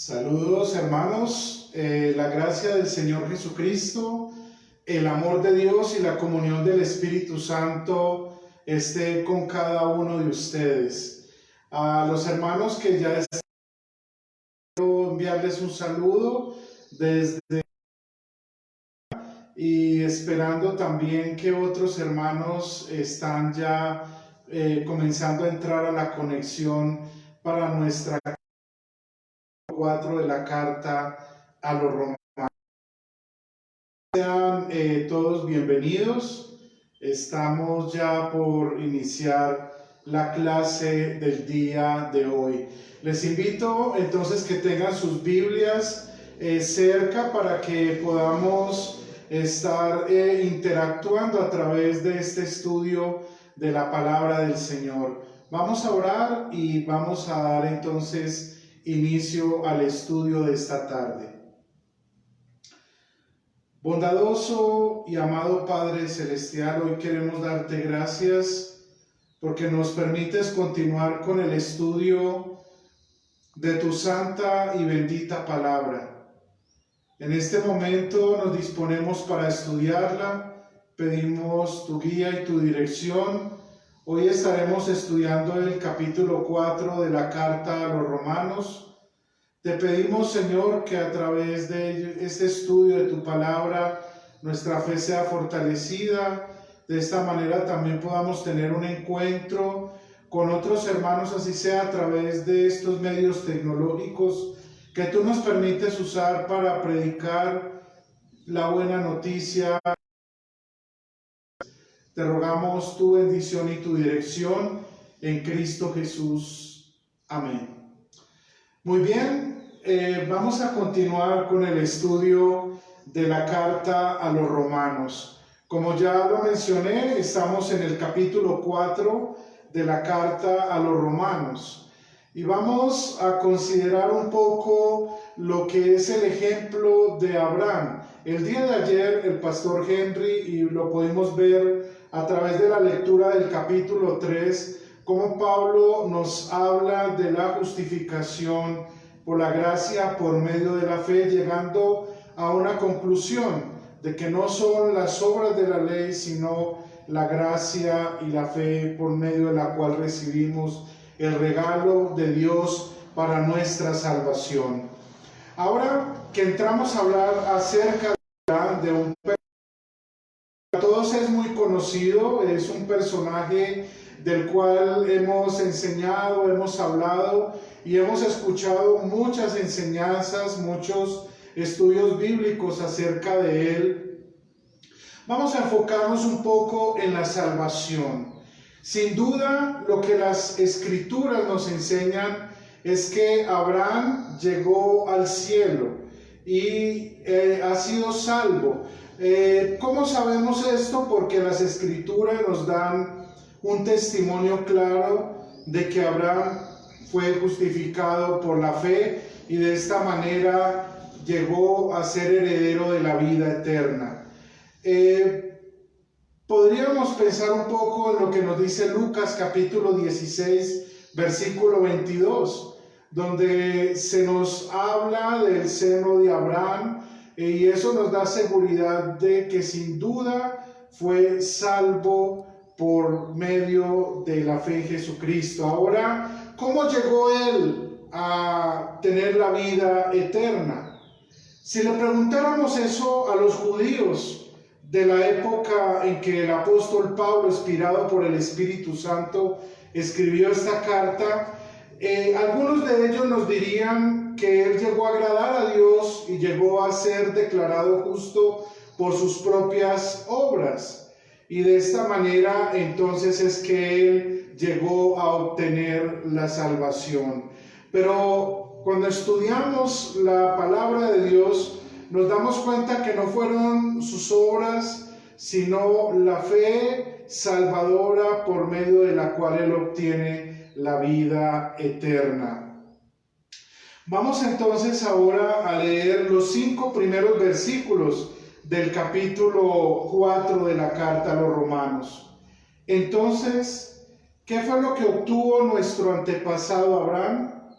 Saludos hermanos, la gracia del Señor Jesucristo, el amor de Dios y la comunión del Espíritu Santo esté con cada uno de ustedes. A los hermanos que ya están, quiero enviarles un saludo desde y esperando también que otros hermanos están ya comenzando a entrar a la conexión para nuestra 4 de la carta a los romanos. Sean todos bienvenidos. Estamos ya por iniciar la clase del día de hoy. Les invito entonces que tengan sus Biblias cerca para que podamos estar interactuando a través de este estudio de la palabra del Señor. Vamos a orar y vamos a dar entonces inicio al estudio de esta tarde. Bondadoso y amado Padre Celestial, hoy queremos darte gracias porque nos permites continuar con el estudio de tu santa y bendita palabra. En este momento nos disponemos para estudiarla, pedimos tu guía y tu dirección. Hoy estaremos estudiando el capítulo 4 de la carta a los romanos. Te pedimos, Señor, que a través de este estudio de tu palabra nuestra fe sea fortalecida. De esta manera también podamos tener un encuentro con otros hermanos, así sea a través de estos medios tecnológicos que tú nos permites usar para predicar la buena noticia. Te rogamos tu bendición y tu dirección en Cristo Jesús. Amén. Muy bien, vamos a continuar con el estudio de la carta a los romanos. Como ya lo mencioné, estamos en el capítulo 4 de la carta a los romanos. Y vamos a considerar un poco lo que es el ejemplo de Abraham. El día de ayer el pastor Henry, y lo pudimos ver a través de la lectura del capítulo 3, cómo Pablo nos habla de la justificación por la gracia por medio de la fe, llegando a una conclusión de que no son las obras de la ley, sino la gracia y la fe por medio de la cual recibimos el regalo de Dios para nuestra salvación. Ahora que entramos a hablar acerca de un personaje que a todos es muy conocido, es un personaje del cual hemos enseñado, hemos hablado y hemos escuchado muchas enseñanzas, muchos estudios bíblicos acerca de él. Vamos a enfocarnos un poco en la salvación. Sin duda, lo que las Escrituras nos enseñan es que Abraham llegó al cielo y ha sido salvo. ¿Cómo sabemos esto? Porque las Escrituras nos dan un testimonio claro de que Abraham fue justificado por la fe y de esta manera llegó a ser heredero de la vida eterna. Podríamos pensar un poco en lo que nos dice Lucas capítulo 16, versículo 22, donde se nos habla del seno de Abraham y eso nos da seguridad de que sin duda fue salvo por medio de la fe en Jesucristo. Ahora, ¿cómo llegó él a tener la vida eterna? Si le preguntáramos eso a los judíos de la época en que el apóstol Pablo, inspirado por el Espíritu Santo, escribió esta carta, algunos de ellos nos dirían que él llegó a agradar a Dios y llegó a ser declarado justo por sus propias obras. Y de esta manera entonces es que él llegó a obtener la salvación. Pero cuando estudiamos la palabra de Dios, nos damos cuenta que no fueron sus obras, sino la fe salvadora por medio de la cual él obtiene la vida eterna. Vamos entonces ahora a leer los 5 primeros versículos del capítulo 4 de la carta a los romanos. Entonces, ¿qué fue lo que obtuvo nuestro antepasado Abraham?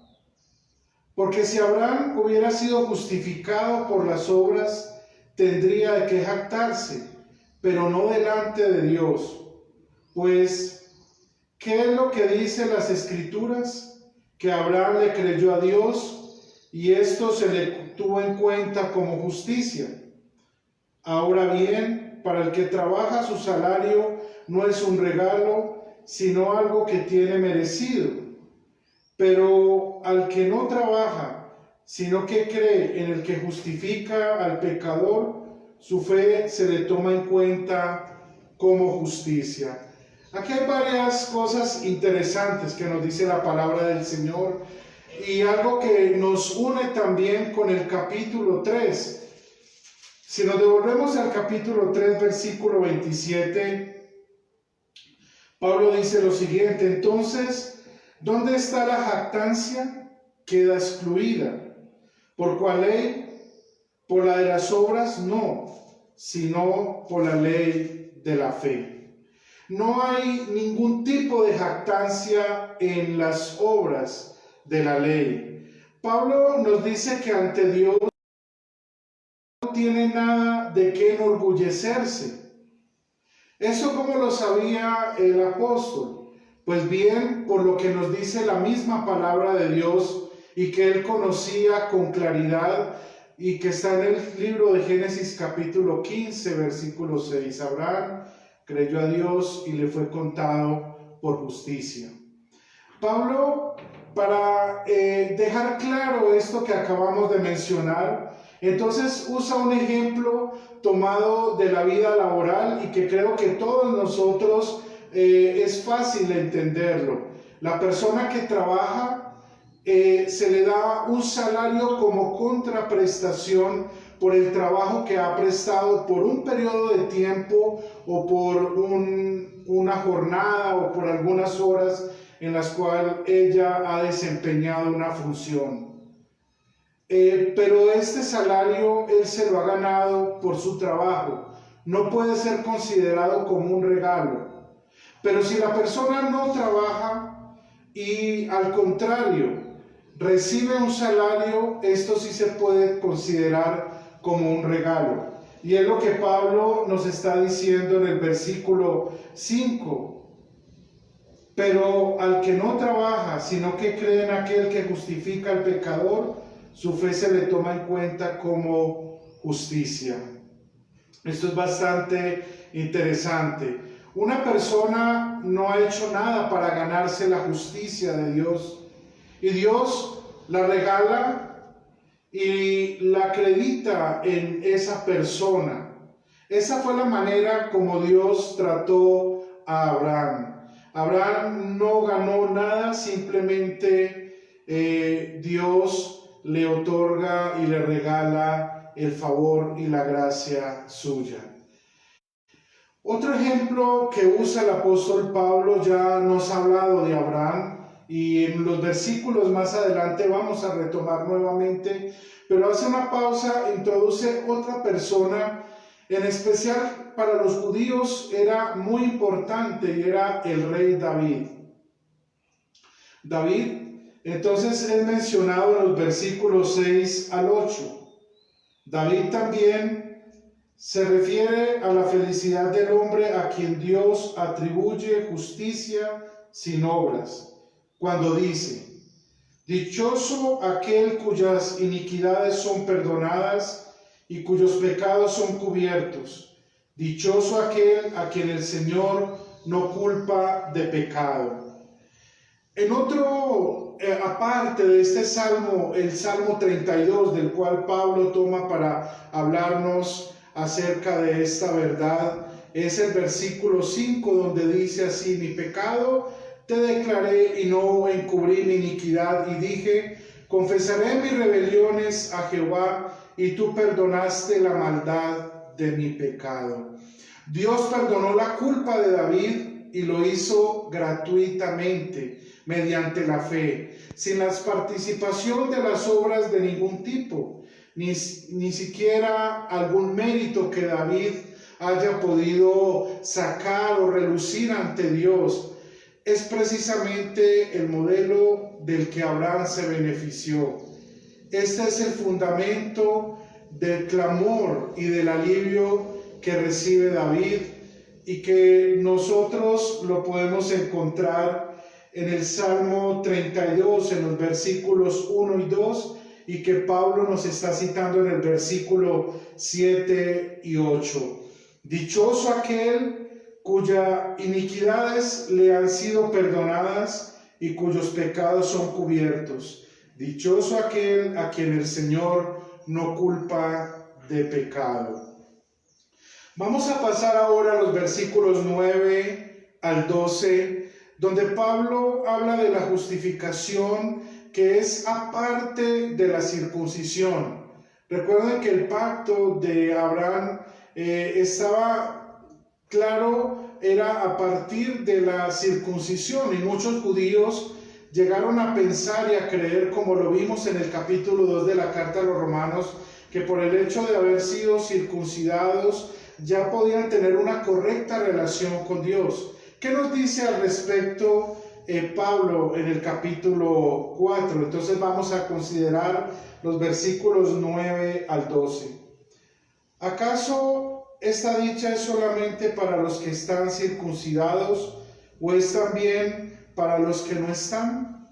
Porque si Abraham hubiera sido justificado por las obras, tendría de qué jactarse, pero no delante de Dios. Pues, ¿qué es lo que dicen las Escrituras? Que Abraham le creyó a Dios y esto se le tuvo en cuenta como justicia. Ahora bien, para el que trabaja, su salario no es un regalo, sino algo que tiene merecido. Pero al que no trabaja, sino que cree en el que justifica al pecador, su fe se le toma en cuenta como justicia. Aquí hay varias cosas interesantes que nos dice la palabra del Señor y algo que nos une también con el capítulo 3. Si nos devolvemos al capítulo 3, versículo 27, Pablo dice lo siguiente: entonces, ¿dónde está la jactancia? Queda excluida. ¿Por cuál ley? ¿Por la de las obras? No, sino por la ley de la fe. No hay ningún tipo de jactancia en las obras de la ley. Pablo nos dice que ante Dios no tiene nada de qué enorgullecerse. ¿Eso cómo lo sabía el apóstol? Pues bien, por lo que nos dice la misma palabra de Dios y que él conocía con claridad y que está en el libro de Génesis capítulo 15, versículo 6. Abraham creyó a Dios y le fue contado por justicia. Pablo, para dejar claro esto que acabamos de mencionar, entonces usa un ejemplo tomado de la vida laboral y que creo que todos nosotros es fácil entenderlo. La persona que trabaja se le da un salario como contraprestación por el trabajo que ha prestado por un periodo de tiempo o por una jornada o por algunas horas en las cuales ella ha desempeñado una función. Pero este salario él se lo ha ganado por su trabajo, no puede ser considerado como un regalo. Pero si la persona no trabaja y al contrario recibe un salario, esto sí se puede considerar como un regalo. Y es lo que Pablo nos está diciendo en el versículo 5. Pero al que no trabaja, sino que cree en aquel que justifica al pecador, su fe se le toma en cuenta como justicia. Esto es bastante interesante. Una persona no ha hecho nada para ganarse la justicia de Dios, y Dios la regala y la acredita en esa persona. Esa fue la manera como Dios trató a Abraham. Abraham no ganó nada, simplemente Dios le otorga y le regala el favor y la gracia suya. Otro ejemplo que usa el apóstol Pablo, ya nos ha hablado de Abraham y en los versículos más adelante vamos a retomar nuevamente, pero hace una pausa, introduce otra persona, en especial para los judíos era muy importante y era el rey David. David, entonces, es mencionado en los versículos 6 al 8. David también se refiere a la felicidad del hombre a quien Dios atribuye justicia sin obras, cuando dice: dichoso aquel cuyas iniquidades son perdonadas y cuyos pecados son cubiertos. Dichoso aquel a quien el Señor no culpa de pecado. En otro, aparte de este salmo, el Salmo 32, del cual Pablo toma para hablarnos acerca de esta verdad, es el versículo 5, donde dice así: mi pecado te declaré y no encubrí mi iniquidad, y dije, confesaré mis rebeliones a Jehová, y tú perdonaste la maldad de mi pecado. Dios perdonó la culpa de David y lo hizo gratuitamente, mediante la fe, sin la participación de las obras de ningún tipo, ni siquiera algún mérito que David haya podido sacar o relucir ante Dios. Es precisamente el modelo del que Abraham se benefició. Este es el fundamento del clamor y del alivio que recibe David y que nosotros lo podemos encontrar en el Salmo 32, en los versículos 1 y 2, y que Pablo nos está citando en el versículo 7 y 8. Dichoso aquel cuyas iniquidades le han sido perdonadas y cuyos pecados son cubiertos. Dichoso aquel a quien el Señor no culpa de pecado. Vamos a pasar ahora a los versículos 9 al 12, donde Pablo habla de la justificación que es aparte de la circuncisión. Recuerden que el pacto de Abraham estaba claro, era a partir de la circuncisión, y muchos judíos llegaron a pensar y a creer, como lo vimos en el capítulo 2 de la carta a los Romanos, que por el hecho de haber sido circuncidados ya podían tener una correcta relación con Dios. ¿Qué nos dice al respecto Pablo en el capítulo 4? Entonces vamos a considerar los versículos 9 al 12. ¿Acaso esta dicha es solamente para los que están circuncidados o es también para los que no están?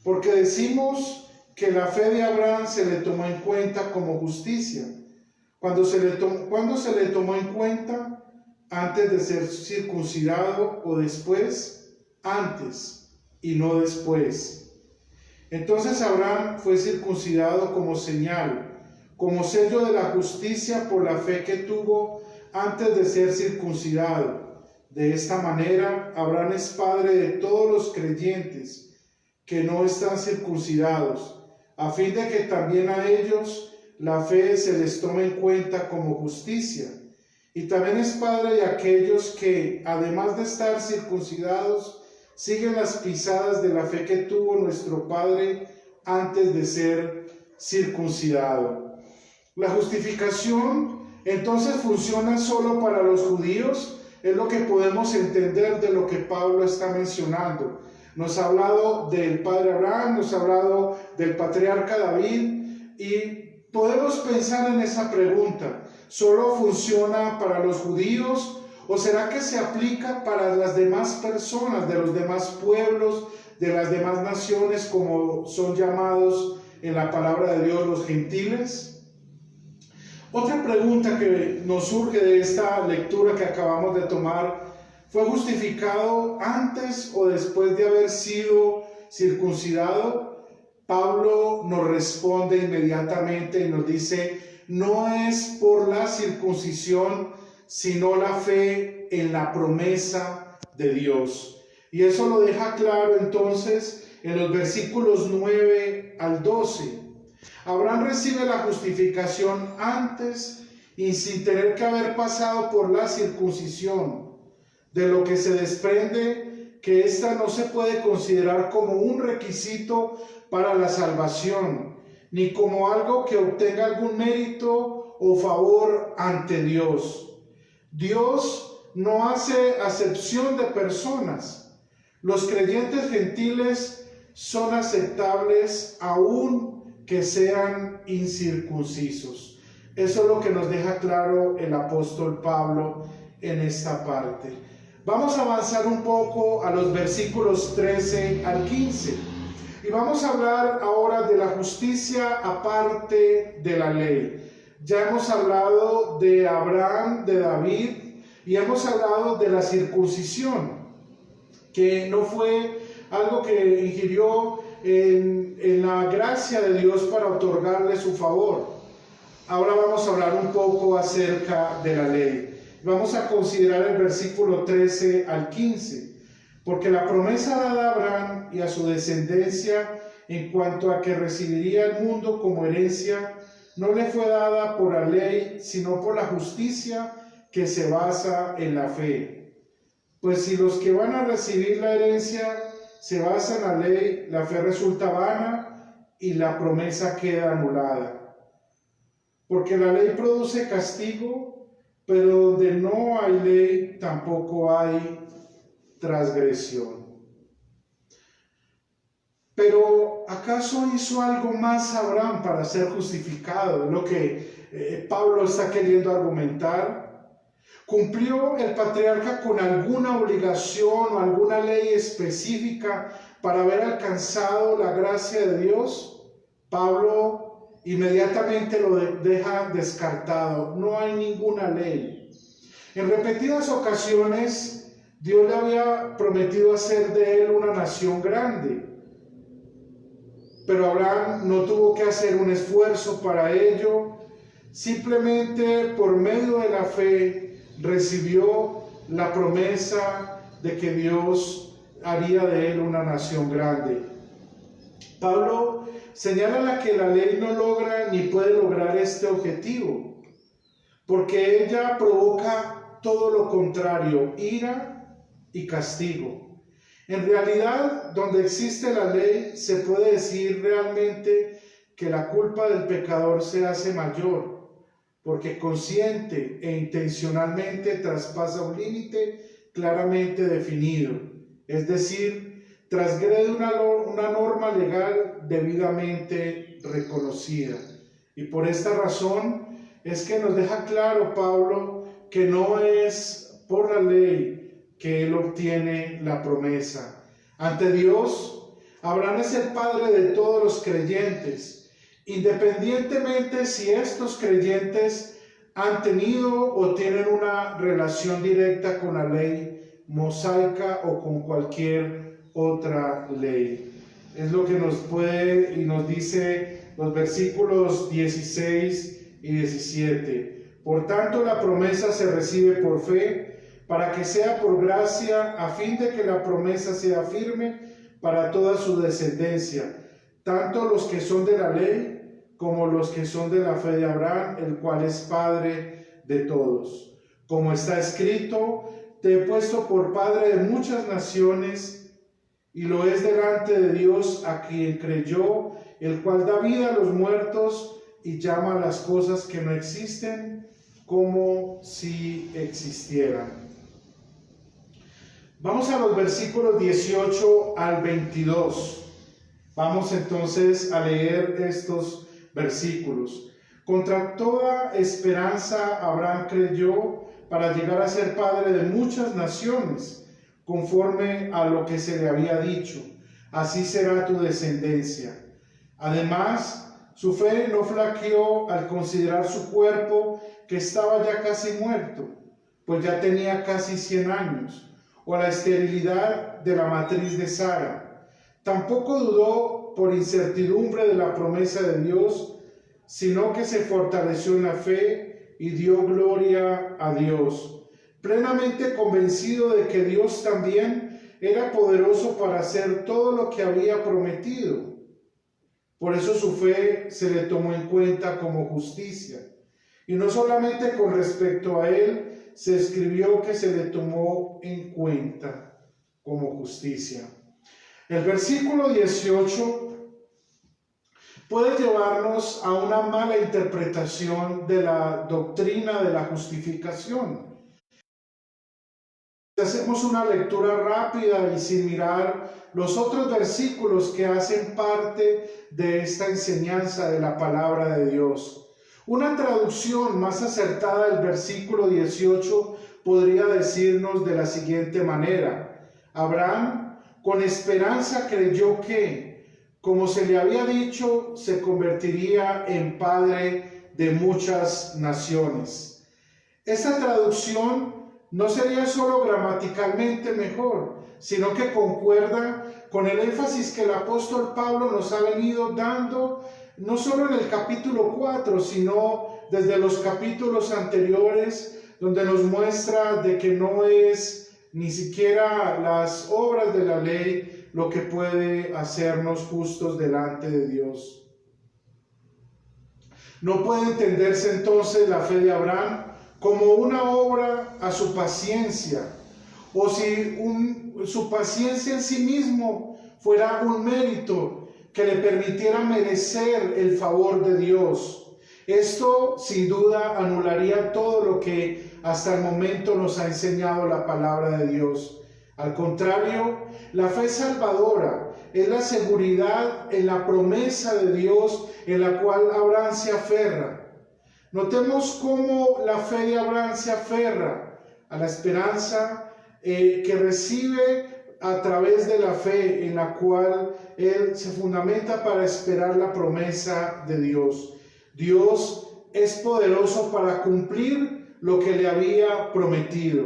Porque decimos que la fe de Abraham se le tomó en cuenta como justicia. ¿Cuándo se le tomó en cuenta? ¿Antes de ser circuncidado o después? Antes y no después. Entonces Abraham fue circuncidado como señal, como sello de la justicia por la fe que tuvo antes de ser circuncidado. De esta manera, Abraham es padre de todos los creyentes que no están circuncidados, a fin de que también a ellos la fe se les tome en cuenta como justicia. Y también es padre de aquellos que, además de estar circuncidados, siguen las pisadas de la fe que tuvo nuestro Padre antes de ser circuncidado. La justificación entonces funciona solo para los judíos, es lo que podemos entender de lo que Pablo está mencionando. Nos ha hablado del padre Abraham, nos ha hablado del patriarca David, y podemos pensar en esa pregunta: ¿solo funciona para los judíos o será que se aplica para las demás personas, de los demás pueblos, de las demás naciones, como son llamados en la palabra de Dios los gentiles? Otra pregunta que nos surge de esta lectura que acabamos de tomar: ¿fue justificado antes o después de haber sido circuncidado? Pablo nos responde inmediatamente y nos dice: no es por la circuncisión, sino la fe en la promesa de Dios. Y eso lo deja claro entonces en los versículos 9 al 12. Abraham recibe la justificación antes y sin tener que haber pasado por la circuncisión, de lo que se desprende que ésta no se puede considerar como un requisito para la salvación, ni como algo que obtenga algún mérito o favor ante Dios. Dios no hace acepción de personas. Los creyentes gentiles son aceptables aún que sean incircuncisos. Eso es lo que nos deja claro el apóstol Pablo en esta parte. Vamos a avanzar un poco a los versículos 13 al 15 y vamos a hablar ahora de la justicia aparte de la ley. Ya hemos hablado de Abraham, de David, y hemos hablado de la circuncisión, que no fue algo que ingirió en la gracia de Dios para otorgarle su favor. Ahora vamos a hablar un poco acerca de la ley. Vamos a considerar el versículo 13 al 15, porque la promesa dada a Abraham y a su descendencia en cuanto a que recibiría el mundo como herencia, no le fue dada por la ley, sino por la justicia que se basa en la fe. Pues si los que van a recibir la herencia se basan en la ley, la fe resulta vana y la promesa queda anulada. Porque la ley produce castigo, pero donde no hay ley tampoco hay transgresión. Pero ¿acaso hizo algo más Abraham para ser justificado? Es lo que Pablo está queriendo argumentar. ¿Cumplió el patriarca con alguna obligación o alguna ley específica para haber alcanzado la gracia de Dios? Pablo inmediatamente lo deja descartado. No hay ninguna ley. En repetidas ocasiones, Dios le había prometido hacer de él una nación grande. Pero Abraham no tuvo que hacer un esfuerzo para ello. Simplemente por medio de la fe recibió la promesa de que Dios haría de él una nación grande. Pablo señala que la ley no logra ni puede lograr este objetivo, porque ella provoca todo lo contrario, ira y castigo. En realidad, donde existe la ley, se puede decir realmente que la culpa del pecador se hace mayor, porque consciente e intencionalmente traspasa un límite claramente definido, es decir, transgrede una norma legal debidamente reconocida. Y por esta razón es que nos deja claro Pablo que no es por la ley que él obtiene la promesa. Ante Dios, Abraham es el padre de todos los creyentes, independientemente si estos creyentes han tenido o tienen una relación directa con la ley mosaica o con cualquier otra ley. Es lo que nos puede y nos dice los versículos 16 y 17. Por tanto, la promesa se recibe por fe, para que sea por gracia, a fin de que la promesa sea firme para toda su descendencia, tanto los que son de la ley como los que son de la fe de Abraham, el cual es Padre de todos. Como está escrito, te he puesto por padre de muchas naciones, y lo es delante de Dios a quien creyó, el cual da vida a los muertos y llama a las cosas que no existen como si existieran. Vamos a los versículos 18 al 22. Vamos entonces a leer estos versículos. Contra toda esperanza Abraham creyó para llegar a ser padre de muchas naciones, conforme a lo que se le había dicho. Así será tu descendencia. Además, su fe no flaqueó al considerar su cuerpo, que estaba ya casi muerto, pues ya tenía casi 100 años, o la esterilidad de la matriz de Sara. Tampoco dudó por incertidumbre de la promesa de Dios, sino que se fortaleció en la fe y dio gloria a Dios, plenamente convencido de que Dios también era poderoso para hacer todo lo que había prometido. Por eso su fe se le tomó en cuenta como justicia. Y no solamente con respecto a él, se escribió que se le tomó en cuenta como justicia. El versículo 18 puede llevarnos a una mala interpretación de la doctrina de la justificación. Hacemos una lectura rápida y sin mirar los otros versículos que hacen parte de esta enseñanza de la palabra de Dios. Una traducción más acertada del versículo 18 podría decirnos de la siguiente manera: Abraham con esperanza creyó que, como se le había dicho, se convertiría en padre de muchas naciones. Esta traducción no sería solo gramaticalmente mejor, sino que concuerda con el énfasis que el apóstol Pablo nos ha venido dando, no solo en el capítulo 4, sino desde los capítulos anteriores, donde nos muestra de que no es ni siquiera las obras de la ley lo que puede hacernos justos delante de Dios. No puede entenderse entonces la fe de Abraham como una obra a su paciencia, o si su paciencia en sí mismo fuera un mérito que le permitiera merecer el favor de Dios. Esto sin duda anularía todo lo que hasta el momento nos ha enseñado la palabra de Dios. Al contrario, la fe salvadora es la seguridad en la promesa de Dios en la cual Abraham se aferra. Notemos cómo la fe de Abraham se aferra a la esperanza que recibe a través de la fe en la cual él se fundamenta para esperar la promesa de Dios. Dios es poderoso para cumplir lo que le había prometido.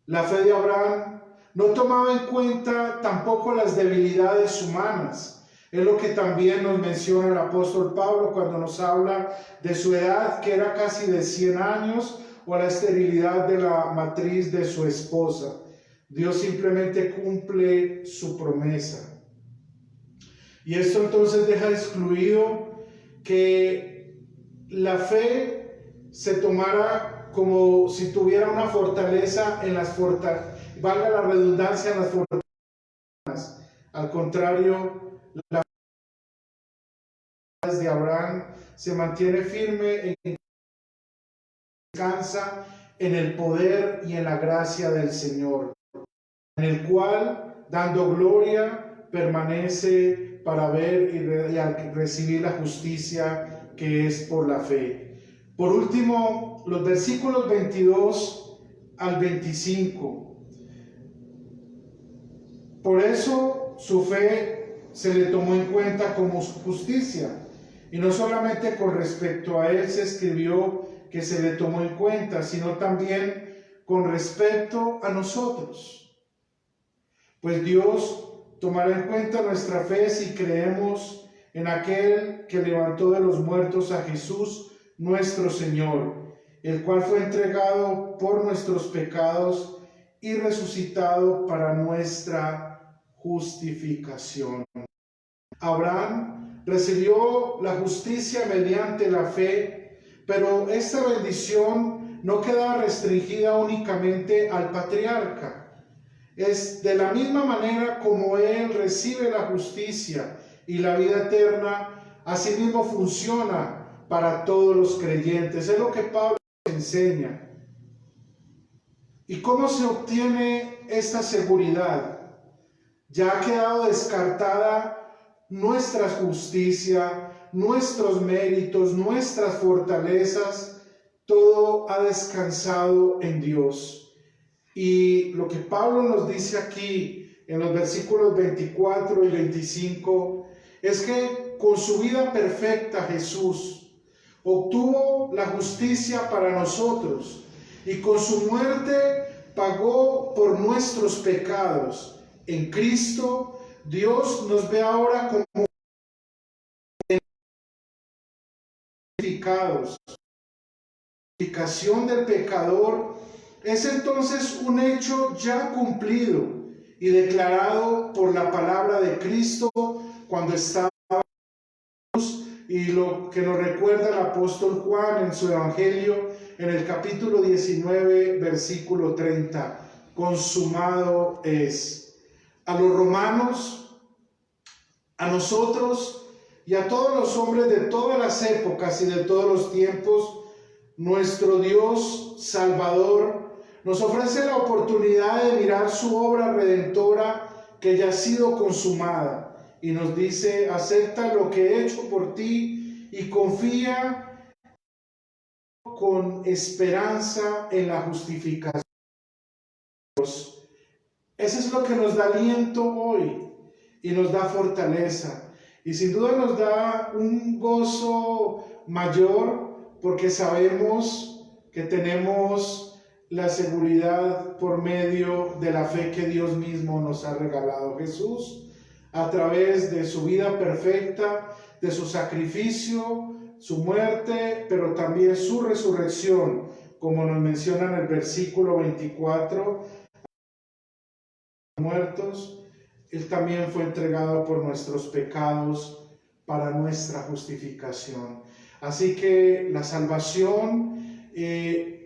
La fe de Abraham no tomaba en cuenta tampoco las debilidades humanas. Es lo que también nos menciona el apóstol Pablo cuando nos habla de su edad, que era casi de 100 años, o la esterilidad de la matriz de su esposa. Dios simplemente cumple su promesa. Y esto entonces deja excluido que la fe se tomara como si tuviera una fortaleza en las valga la redundancia, en las fortalezas. Al contrario, la fe de Abraham se mantiene firme en descansa en el poder y en la gracia del Señor, en el cual, dando gloria, permanece para ver y recibir la justicia que es por la fe. Por último, los versículos 22 al 25. Por eso su fe se le tomó en cuenta como su justicia. Y no solamente con respecto a él se escribió que se le tomó en cuenta, sino también con respecto a nosotros. Pues Dios tomará en cuenta nuestra fe si creemos en aquel que levantó de los muertos a Jesús, nuestro Señor, el cual fue entregado por nuestros pecados y resucitado para nuestra justificación. Abraham recibió la justicia mediante la fe, pero esta bendición no queda restringida únicamente al patriarca. Es de la misma manera como él recibe la justicia y la vida eterna, asimismo funciona para todos los creyentes. Es lo que Pablo enseña. ¿Y cómo se obtiene esta seguridad? Ya ha quedado descartada nuestra justicia, nuestros méritos, nuestras fortalezas, todo ha descansado en Dios. Y lo que Pablo nos dice aquí en los versículos 24 y 25 es que con su vida perfecta Jesús obtuvo la justicia para nosotros y con su muerte pagó por nuestros pecados. En Cristo, Dios nos ve ahora como justificados. La justificación del pecador es entonces un hecho ya cumplido y declarado por la palabra de Cristo cuando estaba en la cruz, y lo que nos recuerda el apóstol Juan en su evangelio en el capítulo 19, versículo 30. Consumado es. A los romanos, a nosotros y a todos los hombres de todas las épocas y de todos los tiempos, nuestro Dios Salvador nos ofrece la oportunidad de mirar su obra redentora que ya ha sido consumada y nos dice: acepta lo que he hecho por ti y confía con esperanza en la justificación. Eso es lo que nos da aliento hoy y nos da fortaleza. Y sin duda nos da un gozo mayor porque sabemos que tenemos la seguridad por medio de la fe que Dios mismo nos ha regalado. Jesús, a través de su vida perfecta, de su sacrificio, su muerte, pero también su resurrección, como nos menciona en el versículo 24, muertos, Él también fue entregado por nuestros pecados para nuestra justificación. Así que la salvación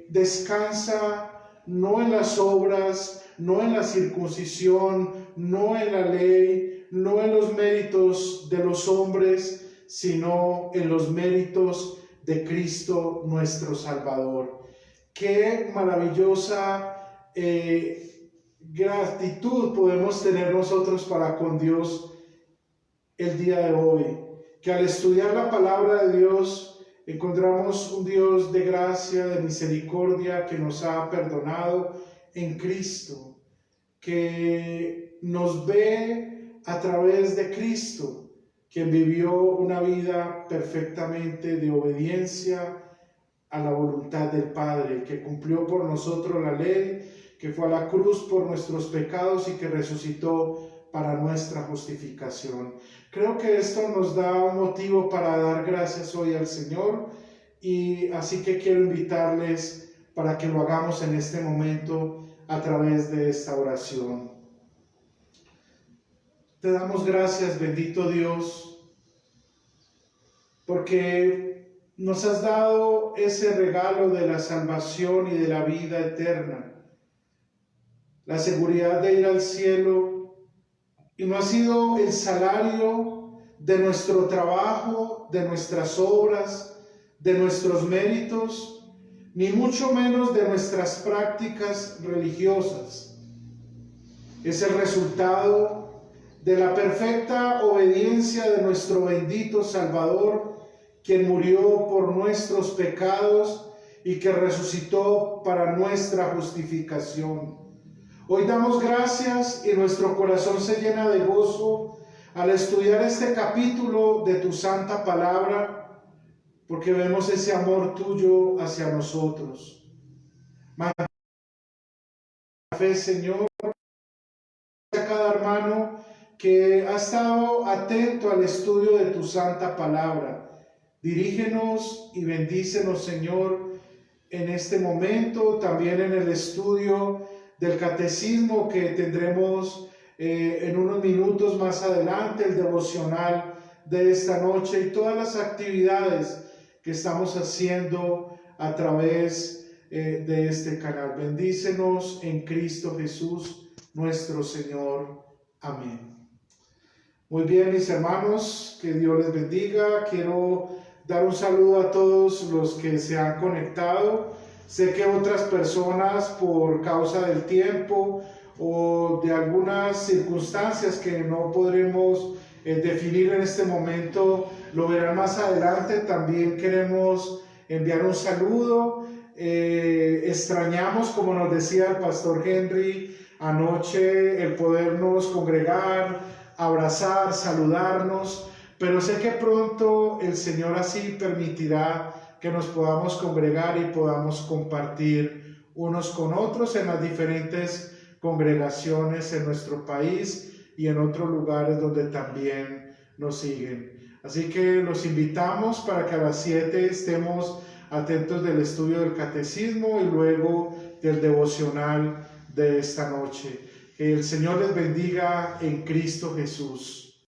descansa no en las obras, no en la circuncisión, no en la ley, no en los méritos de los hombres, sino en los méritos de Cristo nuestro Salvador. Qué maravillosa gratitud podemos tener nosotros para con Dios el día de hoy. Que al estudiar la palabra de Dios encontramos un Dios de gracia, de misericordia, que nos ha perdonado en Cristo, que nos ve a través de Cristo, quien vivió una vida perfectamente de obediencia a la voluntad del Padre, que cumplió por nosotros la ley, que fue a la cruz por nuestros pecados y que resucitó para nuestra justificación. Creo que esto nos da un motivo para dar gracias hoy al Señor, y así que quiero invitarles para que lo hagamos en este momento a través de esta oración. Te damos gracias, bendito Dios, porque nos has dado ese regalo de la salvación y de la vida eterna, la seguridad de ir al cielo, y no ha sido el salario de nuestro trabajo, de nuestras obras, de nuestros méritos, ni mucho menos de nuestras prácticas religiosas. Es el resultado de la perfecta obediencia de nuestro bendito Salvador, quien murió por nuestros pecados y que resucitó para nuestra justificación. Hoy damos gracias y nuestro corazón se llena de gozo al estudiar este capítulo de tu santa palabra, porque vemos ese amor tuyo hacia nosotros. Manda fe, Señor, a cada hermano que ha estado atento al estudio de tu santa palabra. Dirígenos y bendícenos, Señor, en este momento, también en el estudio del catecismo que tendremos en unos minutos más adelante, el devocional de esta noche y todas las actividades que estamos haciendo a través de este canal. Bendícenos en Cristo Jesús, nuestro Señor. Amén. Muy bien, mis hermanos, que Dios les bendiga. Quiero dar un saludo a todos los que se han conectado. Sé que otras personas, por causa del tiempo o de algunas circunstancias que no podremos definir en este momento, lo verán más adelante. También queremos enviar un saludo. Extrañamos, como nos decía el pastor Henry anoche, el podernos congregar, abrazar, saludarnos, pero sé que pronto el Señor así permitirá que nos podamos congregar y podamos compartir unos con otros en las diferentes congregaciones en nuestro país y en otros lugares donde también nos siguen. Así que los invitamos para que a las 7 estemos atentos del estudio del catecismo y luego del devocional de esta noche. Que el Señor les bendiga en Cristo Jesús.